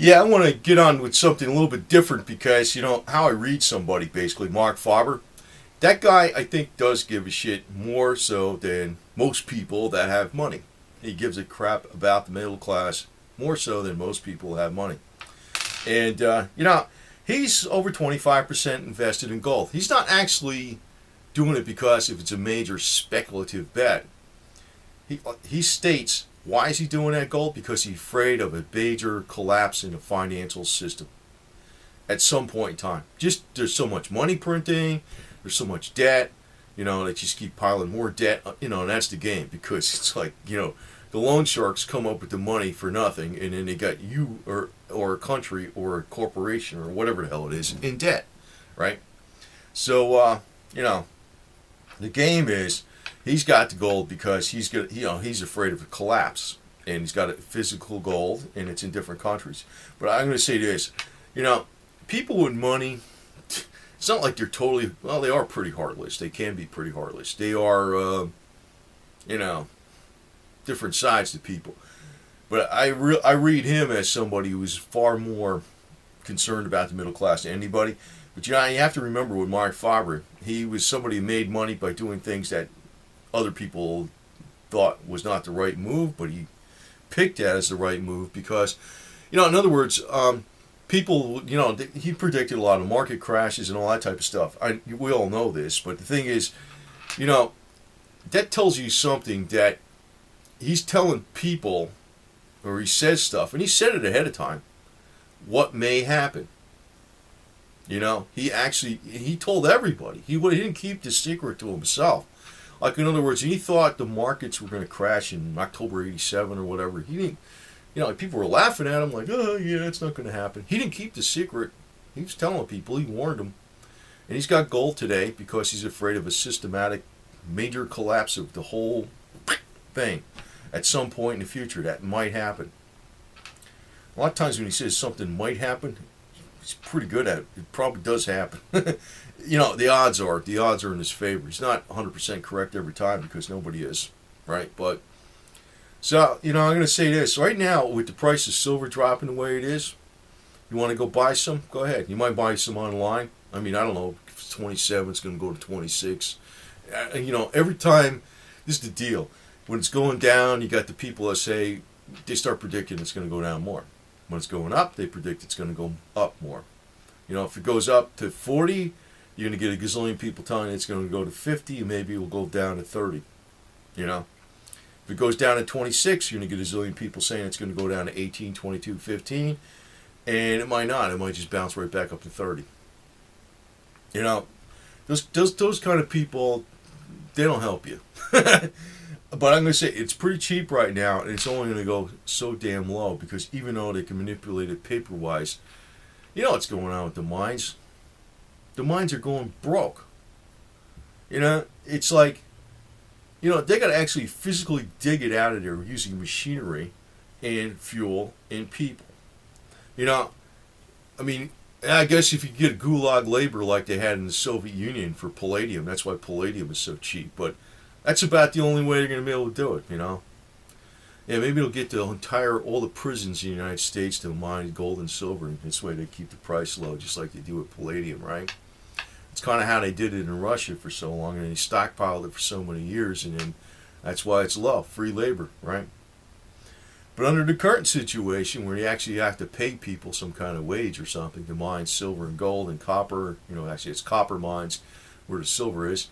Yeah, I want to get on with something a little bit different because, how I read somebody, basically, Marc Faber. That guy, I think, does give a shit more so than most people that have money. He gives a crap about the middle class more so than most people that have money. And, he's over 25% invested in gold. He's not actually doing it because if it's a major speculative bet. He states, why is he doing that gold? Because he's afraid of a major collapse in the financial system at some point in time. Just there's so much money printing, there's so much debt, they just keep piling more debt, and that's the game because it's like, the loan sharks come up with the money for nothing and then they got you or a country or a corporation or whatever the hell it is in debt, right? So, the game is he's got the gold because he's afraid of a collapse, and he's got a physical gold, and it's in different countries. But I'm going to say this, people with money, it's not like they're totally, well, they are pretty heartless. They can be pretty heartless. They are, different sides to people. But I read him as somebody who is far more concerned about the middle class than anybody. But you have to remember with Marc Faber, he was somebody who made money by doing things that other people thought was not the right move, but he picked that as the right move because, in other words, people, he predicted a lot of market crashes and all that type of stuff. We all know this, but the thing is, that tells you something that he's telling people, or he says stuff, and he said it ahead of time, what may happen. He told everybody. He didn't keep the secret to himself. Like, in other words, he thought the markets were going to crash in October 87 or whatever. He didn't, people were laughing at him like, oh, yeah, it's not going to happen. He didn't keep the secret. He was telling people. He warned them. And he's got gold today because he's afraid of a systematic major collapse of the whole thing at some point in the future that might happen. A lot of times when he says something might happen, he's pretty good at it. It probably does happen. The odds are in his favor. He's not 100% correct every time because nobody is, right? But, so, I'm going to say this. Right now, with the price of silver dropping the way it is, you want to go buy some? Go ahead. You might buy some online. I don't know, if it's 27, it's going to go to 26. Every time, this is the deal. When it's going down, you got the people that say, they start predicting it's going to go down more. When it's going up, they predict it's going to go up more. If it goes up to 40, you're going to get a gazillion people telling you it's going to go to 50, and maybe it will go down to 30. If it goes down to 26, you're going to get a zillion people saying it's going to go down to 18, 22, 15, and it might not. It might just bounce right back up to 30. Those kind of people, they don't help you. But I'm going to say it's pretty cheap right now, and it's only going to go so damn low because even though they can manipulate it paper-wise, what's going on with the mines? The mines are going broke. It's like, they got to actually physically dig it out of there using machinery and fuel and people. I guess if you get gulag labor like they had in the Soviet Union for palladium, that's why palladium is so cheap. But that's about the only way they're going to be able to do it, Yeah, maybe they'll get all the prisons in the United States to mine gold and silver, and this way they keep the price low, just like they do with palladium, right? It's kind of how they did it in Russia for so long, and they stockpiled it for so many years, and then that's why it's low, free labor, right? But under the current situation, where you actually have to pay people some kind of wage or something to mine silver and gold and copper, actually it's copper mines where the silver is,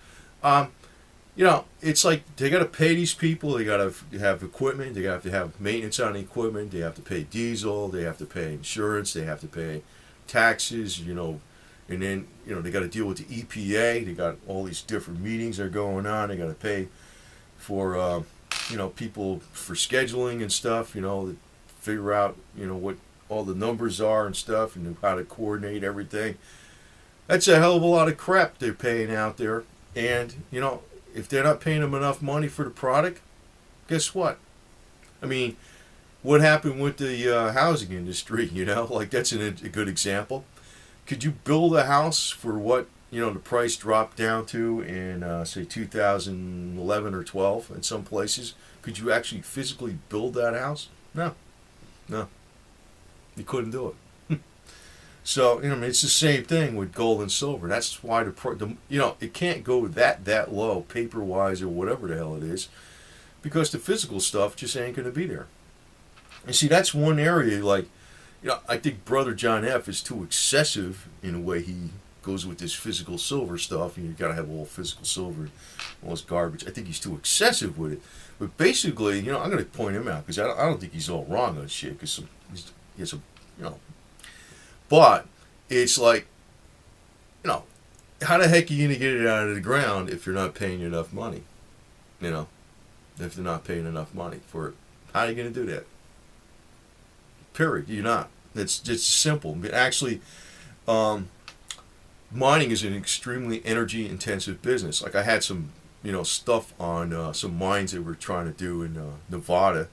it's like they got to pay these people. They got to have equipment. They have to have maintenance on the equipment. They have to pay diesel. They have to pay insurance. They have to pay taxes. And then they got to deal with the EPA. They got all these different meetings that are going on. They got to pay for people for scheduling and stuff. To figure out what all the numbers are and stuff, and how to coordinate everything. That's a hell of a lot of crap they're paying out there, and if they're not paying them enough money for the product, guess what? What happened with the housing industry, Like, that's a good example. Could you build a house for what, the price dropped down to in, say, 2011 or 12 in some places? Could you actually physically build that house? No. You couldn't do it. So, I mean, it's the same thing with gold and silver. That's why it can't go that low, paper wise or whatever the hell it is, because the physical stuff just ain't going to be there. And see, that's one area, like, I think Brother John F. is too excessive in the way he goes with this physical silver stuff. And you got to have all physical silver, all this garbage. I think he's too excessive with it. But basically, I'm going to point him out because I don't think he's all wrong on shit. Because he has but it's like, how the heck are you going to get it out of the ground if you're not paying enough money? If they're not paying enough money for it, how are you going to do that? Period. You're not. It's just simple. Actually, mining is an extremely energy intensive business. Like I had some, stuff on some mines that we're trying to do in Nevada,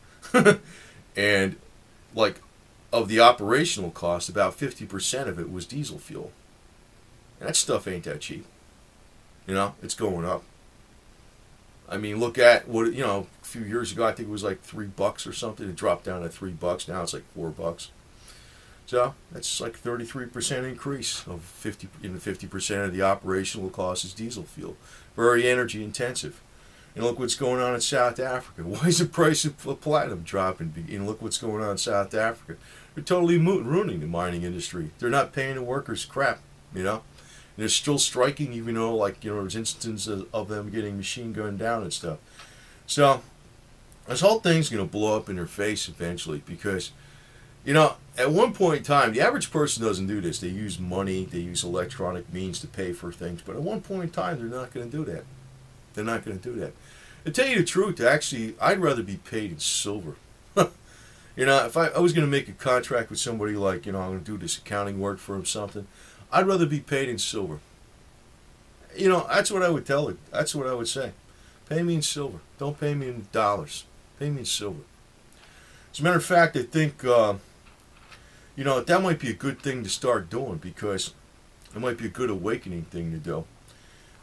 and like of the operational cost, about 50% of it was diesel fuel. And that stuff ain't that cheap. It's going up. I mean, look at what, a few years ago, I think it was like $3 or something. It dropped down to $3. Now it's like $4. So that's like 33% increase of 50% of the operational cost is diesel fuel. Very energy intensive. And look what's going on in South Africa. Why is the price of platinum dropping? Look what's going on in South Africa. They're totally ruining the mining industry. They're not paying the workers crap, And they're still striking, even though, there's instances of them getting machine gunned down and stuff. So, this whole thing's going to blow up in their face eventually because, at one point in time, the average person doesn't do this. They use money, they use electronic means to pay for things. But at one point in time, they're not going to do that. They're not going to do that. To tell you the truth, actually, I'd rather be paid in silver. If I was going to make a contract with somebody like, I'm going to do this accounting work for him, something, I'd rather be paid in silver. That's what I would tell it. That's what I would say. Pay me in silver. Don't pay me in dollars. Pay me in silver. As a matter of fact, I think, that might be a good thing to start doing because it might be a good awakening thing to do.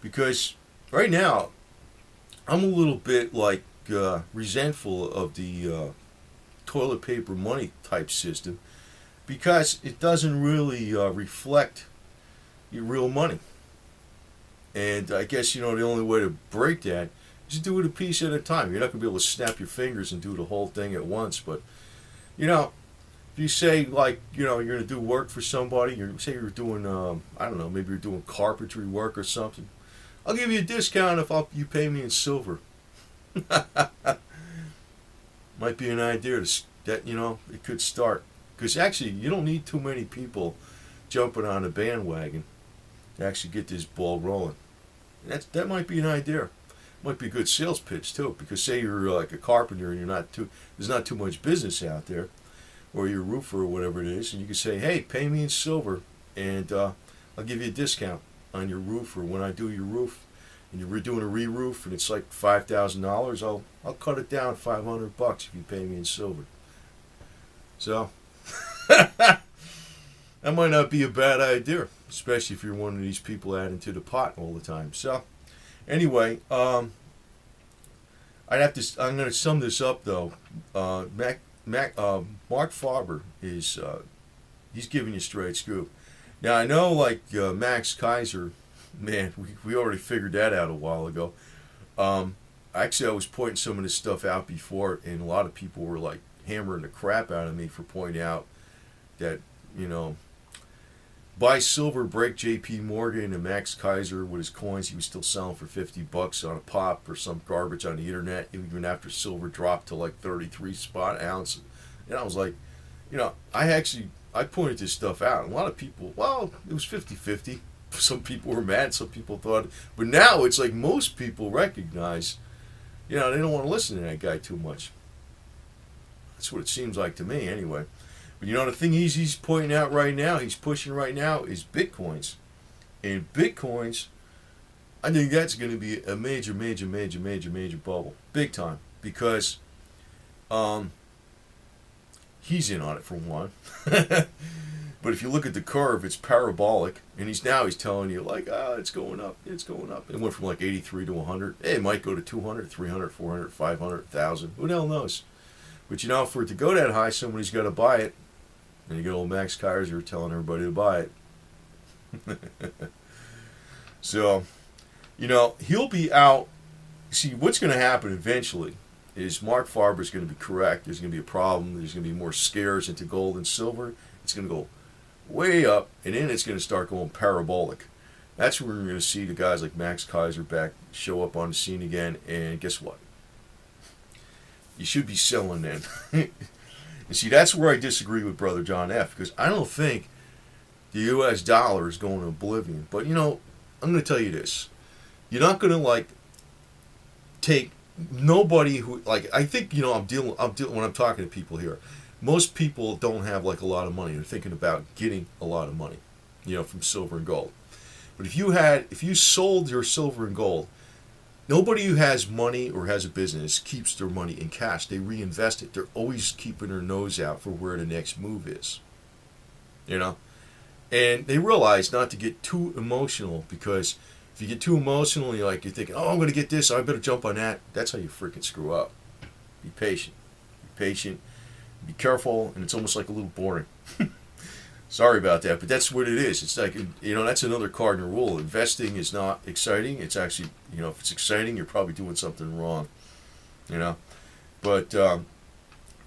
Because right now, I'm a little bit resentful of the toilet paper money type system because it doesn't really reflect your real money. And I guess, the only way to break that is to do it a piece at a time. You're not going to be able to snap your fingers and do the whole thing at once. But, if you say, you're going to do work for somebody, say you're doing, I don't know, maybe you're doing carpentry work or something, I'll give you a discount if you pay me in silver. Might be an idea that, it could start. Because actually, you don't need too many people jumping on a bandwagon to actually get this ball rolling. That might be an idea. Might be a good sales pitch too. Because say you're like a carpenter and there's not too much business out there, or you're a roofer or whatever it is, and you can say, hey, pay me in silver, and I'll give you a discount on your roof, or when I do your roof, and you're doing a re-roof, and it's like $5,000, I'll cut it down $500 if you pay me in silver. So. That might not be a bad idea, especially if you're one of these people adding to the pot all the time. So, anyway, I'm going to sum this up though. Marc Faber is he's giving you straight scoop. Now I know Max Kaiser, man, we already figured that out a while ago. Actually, I was pointing some of this stuff out before, and a lot of people were hammering the crap out of me for pointing out that, buy silver, break J.P. Morgan, and Max Kaiser with his coins, he was still selling for $50 on a pop or some garbage on the internet, even after silver dropped to 33 spot ounce. And I was like, I pointed this stuff out. And a lot of people, it was 50-50. Some people were mad, some people thought, but now it's most people recognize, they don't want to listen to that guy too much. That's what it seems like to me, anyway. But the thing he's pointing out right now, he's pushing right now, is Bitcoins. And Bitcoins, I think that's going to be a major bubble. Big time. Because he's in on it, for one. But if you look at the curve, it's parabolic. And he's telling you, it's going up, it's going up. It went from 83 to 100. Hey, it might go to 200, 300, 400, 500, 1,000. Who the hell knows? But for it to go that high, somebody's got to buy it. And you get old Max Kaiser telling everybody to buy it. So, he'll be out. See, what's going to happen eventually is Marc Faber is going to be correct. There's going to be a problem. There's going to be more scares into gold and silver. It's going to go way up, and then it's going to start going parabolic. That's where we're going to see the guys like Max Kaiser back show up on the scene again, and guess what? You should be selling then. And see, that's where I disagree with Brother John F., because I don't think the U.S. dollar is going to oblivion. But, I'm going to tell you this. You're not going to, take nobody who, I think, I'm dealing when I'm talking to people here, most people don't have, a lot of money. They're thinking about getting a lot of money, from silver and gold. But if you sold your silver and gold, nobody who has money or has a business keeps their money in cash. They reinvest it. They're always keeping their nose out for where the next move is. And they realize not to get too emotional, because if you get too emotional, you're thinking, oh, I'm going to get this, I better jump on that. That's how you freaking screw up. Be patient. Be patient. Be careful, and it's almost like a little boring. Sorry about that, but that's what it is. It's like, that's another cardinal rule. Investing is not exciting. It's actually, if it's exciting, you're probably doing something wrong. But,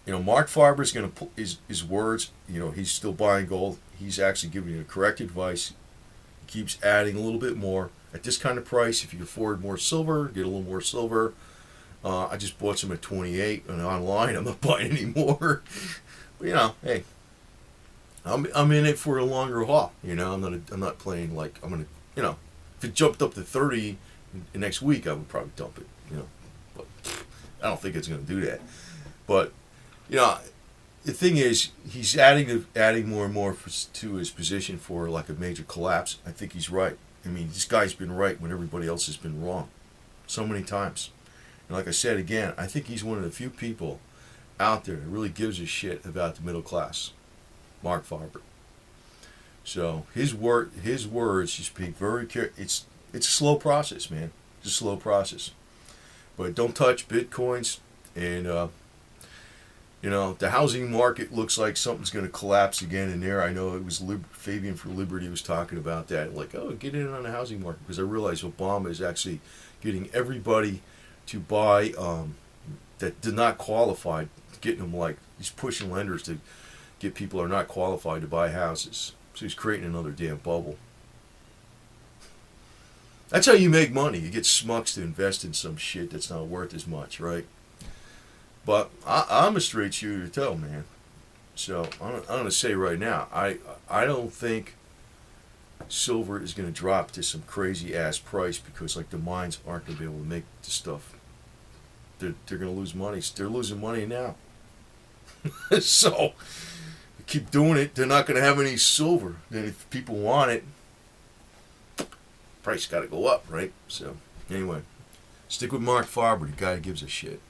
Marc Faber is going to put his words, he's still buying gold. He's actually giving you the correct advice. He keeps adding a little bit more. At this kind of price, if you can afford more silver, get a little more silver. I just bought some at 28 and online. I'm not buying any more. But, hey. I'm in it for a longer haul, I'm not playing I'm gonna, if it jumped up to 30 next week, I would probably dump it, but I don't think it's gonna do that. But the thing is, he's adding more and more to his position for a major collapse. I think he's right. I mean, this guy's been right when everybody else has been wrong, so many times. And like I said again, I think he's one of the few people out there that really gives a shit about the middle class. Marc Faber. So his words, you speak very careful. It's a slow process, man. It's a slow process. But don't touch bitcoins, and the housing market looks like something's going to collapse again in there. I know it was Fabian for Liberty was talking about that, get in on the housing market, because I realize Obama is actually getting everybody to buy that did not qualify, getting them he's pushing lenders to get people who are not qualified to buy houses. So he's creating another damn bubble. That's how you make money. You get schmucks to invest in some shit that's not worth as much, right? But I'm a straight shooter too, man. So I'm going to say right now, I don't think silver is going to drop to some crazy ass price, because the mines aren't going to be able to make the stuff. They're going to lose money. They're losing money now. So keep doing it, they're not going to have any silver. Then if people want it, price got to go up, right? So anyway, stick with Marc Faber, the guy who gives a shit.